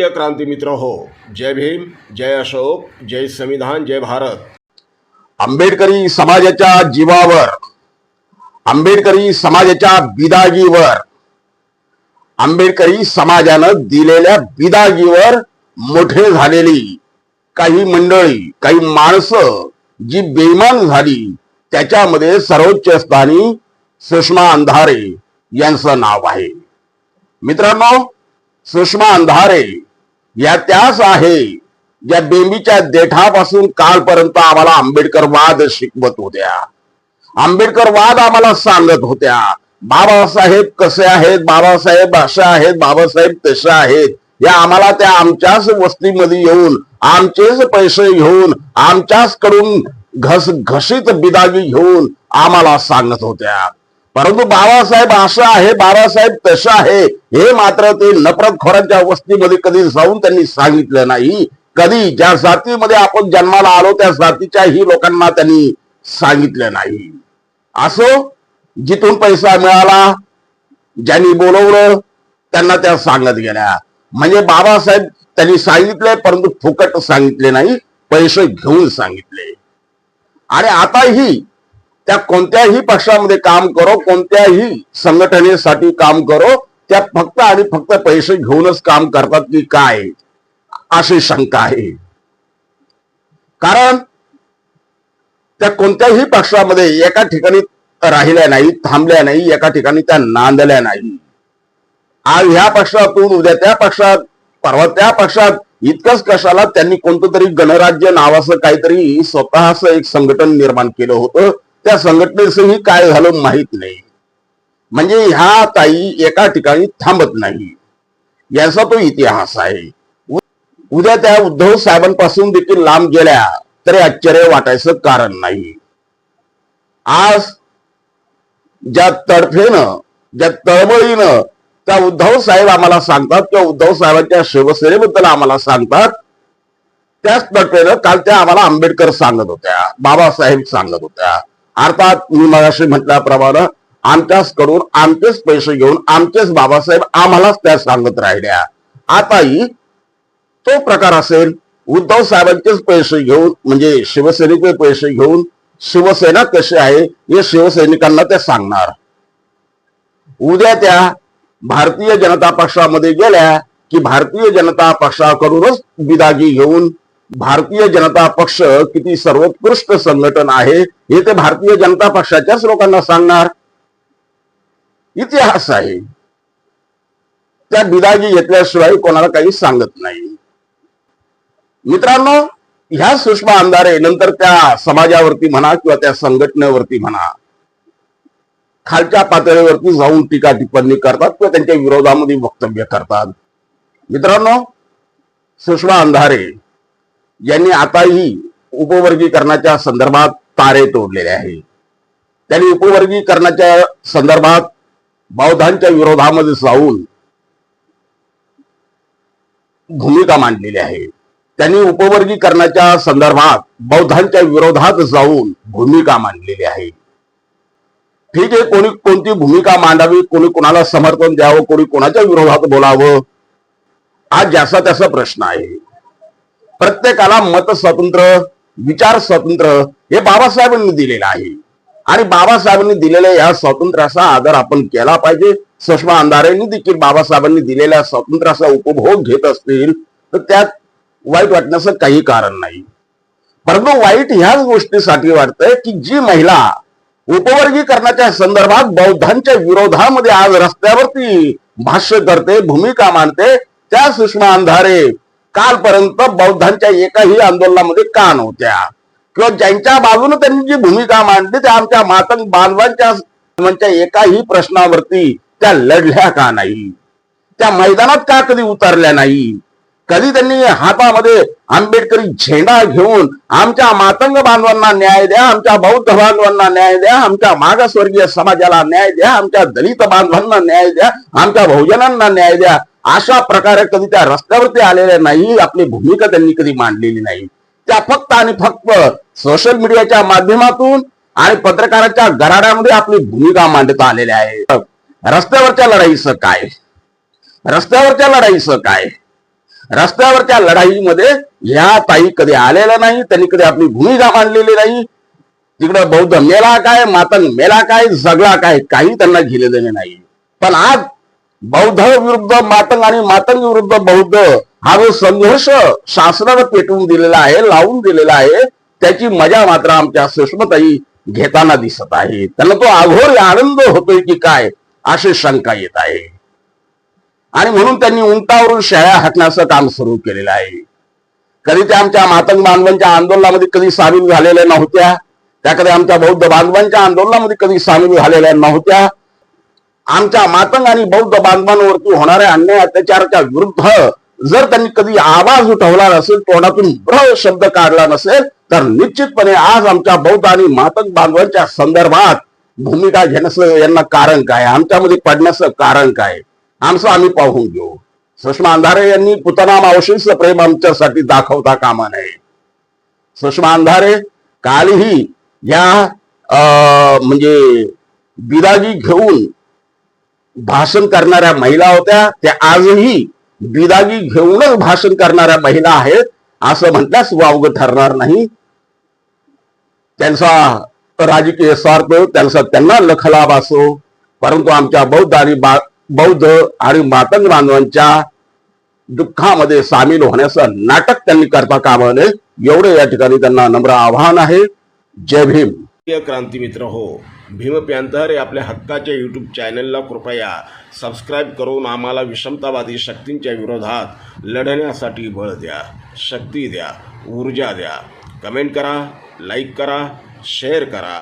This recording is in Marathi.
प्रिय क्रांती मित्र हो, जय भीम, जय अशोक, जय संविधान, जय भारत। आंबेडकरी समाजाच्या जीवावर, आंबेडकरी समाजाच्या बिदागीवर, आंबेडकरी समाजानं दिलेल्या बिदागीवर मोठे झालेली काही मंडळी, काही माणसं जी बेईमान झाली, त्याच्यामध्ये सर्वोच्च स्थानी सुषमा अंधारे यांचं नाव आहे। मित्रांनो, सुषमा अंधारे या त्याच आहे ज्या बेंबीच्या देठापासून कालपर्यंत आम्हाला आंबेडकरवाद शिकवत होत्या, आंबेडकरवाद आम्हाला सांगत होत्या। बाबासाहेब कसे आहेत, बाबासाहेब असे आहेत, बाबासाहेब तसे आहेत, या आम्हाला त्या आमच्याच वस्तीमध्ये येऊन आमचेच पैसे घेऊन आमच्याच कडून घसघशीत बिदागी घेऊन आम्हाला सांगत होत्या। परंतु बाबासाहेब असं आहे, बाबासाहेब तसं आहे, हे मात्र ते नफरतखोरांच्या वस्तीमध्ये कधी जाऊन त्यांनी सांगितलं नाही। कधी ज्या जातीमध्ये आपण जन्माला आलो त्या जातीच्याही लोकांना त्यांनी सांगितलं नाही। असो, जिथून पैसा मिळाला, ज्यांनी बोलवलं त्यांना त्या सांगत गेल्या। म्हणजे बाबासाहेब त्यांनी सांगितले, परंतु फुकट सांगितले नाही, पैसे घेऊन सांगितले। आणि आताही त्या कोणत्याही पक्षामध्ये काम करो, कोणत्याही संघटनेसाठी काम करो, त्या फक्त आणि फक्त पैसे घेऊनच काम करतात की काय, अशी शंका आहे। कारण त्या कोणत्याही पक्षामध्ये एका ठिकाणी राहिल्या नाही, थांबल्या नाही, एका ठिकाणी त्या नांदल्या नाही। आज ह्या पक्षातून उद्या त्या पक्षात, परवा त्या पक्षात, इतकंच कशाला त्यांनी कोणतं तरी गणराज्य नावाचं काहीतरी स्वतःच एक संघटन निर्माण केलं होतं। त्या संघटनेचंही काय झालं माहित नाही। म्हणजे ह्या ताई एका ठिकाणी थांबत नाही, याचा तो इतिहास आहे। उद्या त्या उद्धव साहेबांपासून देखील लांब गेल्या तरी आश्चर्य वाटायचं कारण नाही। आज ज्या तडफेनं, ज्या तळमळीनं त्या उद्धव साहेब आम्हाला सांगतात किंवा उद्धव साहेबांच्या शिवसेनेबद्दल आम्हाला सांगतात, त्याच तडफेनं काल त्या आम्हाला आंबेडकर सांगत होत्या, बाबासाहेब सांगत होत्या। अर्थात मी मगाशी म्हटल्याप्रमाणे आमच्याच कडून आमचेच पैसे घेऊन आमचेच बाबासाहेब आम्हालाच त्या सांगत राहिल्या। आताही तो प्रकार असेल, उद्धव साहेबांचेच पैसे घेऊन, म्हणजे शिवसेनेचे पैसे घेऊन शिवसेना कशी आहे हे शिवसैनिकांना ते सांगणार। उद्या त्या भारतीय जनता पक्षामध्ये गेल्या की भारतीय जनता पक्षाकडूनच बिदागी घेऊन भारतीय जनता पक्ष किती सर्वोत्कृष्ट संघटन आहे हे ते भारतीय जनता पक्षाच्याच लोकांना सांगणार। इतिहास आहे, त्या बिदागी घेतल्याशिवाय कोणाला काही सांगत नाही। मित्रांनो, ह्या सुषमा अंधारे नंतर त्या समाजावरती म्हणा किंवा त्या संघटनेवरती म्हणा, खालच्या पातळीवरती जाऊन टीका टिप्पणी करतात किंवा त्यांच्या विरोधामध्ये वक्तव्य करतात। मित्रांनो, सुषमा अंधारे यांनी आताही उपवर्गीकरणाच्या संदर्भात तारे तोडलेले आहे। त्यांनी उपवर्गीकरणाच्या संदर्भात बौद्धांच्या विरोधामध्ये जाऊन भूमिका मांडलेली आहे। त्यांनी उपवर्गीकरणाच्या संदर्भात बौद्धांच्या विरोधात जाऊन भूमिका मांडलेली आहे। ठीक आहे, कोणी कोणती भूमिका मांडावी, कोणी कोणाला समर्थन द्यावं, कोणी कोणाच्या विरोधात बोलावं, आज ज्याचा त्याचा प्रश्न आहे। प्रत्येकाला मत स्वातंत्र्य, विचार स्वातंत्र्य हे बाबासाहेबांनी दिलेलं आहे आणि बाबासाहेबांनी दिलेल्या या स्वातंत्र्याचा आदर आपण केला पाहिजे। सुषमा अंधारेंनी देखील बाबासाहेबांनी दिलेल्या स्वातंत्र्याचा उपभोग घेत असतील तर त्यात वाईट वाटण्याचं काही कारण नाही। परंतु वाईट ह्याच गोष्टीसाठी वाटतंय की जी महिला उपवर्गीकरणाच्या संदर्भात बौद्धांच्या विरोधामध्ये आज रस्त्यावरती भाष्य करते, भूमिका मांडते, त्या सुषमा अंधारे कालपर्यंत बौद्धांच्या एकाही आंदोलनामध्ये का नव्हत्या किंवा ज्यांच्या बाजूने त्यांनी जी भूमिका मांडली त्या आमच्या मातंग बांधवांच्या एकाही प्रश्नावरती त्या लढल्या का नाही, त्या मैदानात का कधी उतरल्या नाही, कधी त्यांनी हातामध्ये आंबेडकरी झेंडा घेऊन आमच्या मातंग बांधवांना न्याय द्या, आमच्या बौद्ध बांधवांना न्याय द्या, आमच्या मागासवर्गीय समाजाला न्याय द्या, आमच्या दलित बांधवांना न्याय द्या, आमच्या बहुजनांना न्याय द्या, अशा प्रकारे कधी त्या रस्त्यावरती आलेल्या नाही, आपली भूमिका त्यांनी कधी मांडलेली नाही। त्या फक्त आणि फक्त सोशल मीडियाच्या माध्यमातून आणि पत्रकारांच्या गराड्यामध्ये आपली भूमिका मांडता आलेल्या आहे। रस्त्यावरच्या लढाईचं काय, रस्त्यावरच्या लढाईचं काय, रस्त्यावरच्या लढाईमध्ये ह्या ताई कधी आलेल्या नाही, त्यांनी कधी आपली भूमिका मांडलेली नाही. तिकडे बौद्ध मेला काय, मातंग मेला काय, जगला काय, काही त्यांना घेले देणे नाही. पण आज बौद्ध विरुद्ध मातंग आणि मातंग विरुद्ध बौद्ध हा जो संघर्ष शासनानं पेटवून दिलेला आहे, लावून दिलेला आहे, त्याची मजा मात्र आमच्या सुषमाताई घेताना दिसत आहे. त्यांना तो अघोर आनंद होतोय की काय अशी शंका येत आहे. आणि म्हणून त्यांनी उंटावरून शेळ्या हाकण्याचं काम सुरू केलेलं आहे. कधी त्या आमच्या मातंग बांधवांच्या आंदोलनामध्ये कधी सामील झालेल्या नव्हत्या, त्या कधी आमच्या बौद्ध बांधवांच्या आंदोलनामध्ये कधी सामील झालेल्या नव्हत्या. आमच्या मातंग आणि बौद्ध बांधवांवरती होणाऱ्या अन्याय अत्याचाराच्या विरुद्ध जर त्यांनी कधी आवाज उठवला नसेल, तोंडातून ब्र शब्द काढला नसेल, तर निश्चितपणे आज आमच्या बौद्ध आणि मातंग बांधवांच्या संदर्भात भूमिका घेण्याचं यांना कारण काय, आमच्यामध्ये पडण्याचं कारण काय, आमचं आम्ही पाहून घेऊ. सुषमा अंधारे यांनी पुतना मावशीचं प्रेम आमच्यासाठी दाखवता कामा नये. सुषमा अंधारे कालही या म्हणजे बिदागी घेऊन भाषण करणाऱ्या महिला होत्या, त्या आजही बिदागी घेऊनच भाषण करणाऱ्या महिला आहेत असं म्हटल्यास वावगं ठरणार नाही. त्यांचा राजकीय स्वार्थ, त्यांना लखलाभ असो, परंतु आमच्या बौद्ध आणि मातंग बांधवांच्या दुःखामध्ये सामील होण्याचं नाटक त्यांनी करता कामा नये, एवढे या ठिकाणी त्यांना नम्र आवाहन आहे. जय भीम. क्रांती मित्र हो, भीम पॅंथर या आपल्या हक्काच्या यूट्यूब चॅनलला कृपया सबस्क्राईब करून आम्हाला विषमतावादी शक्तींच्या विरोधात लढण्यासाठी बळ द्या, शक्ती द्या, ऊर्जा द्या. कमेंट करा, लाईक करा, शेअर करा.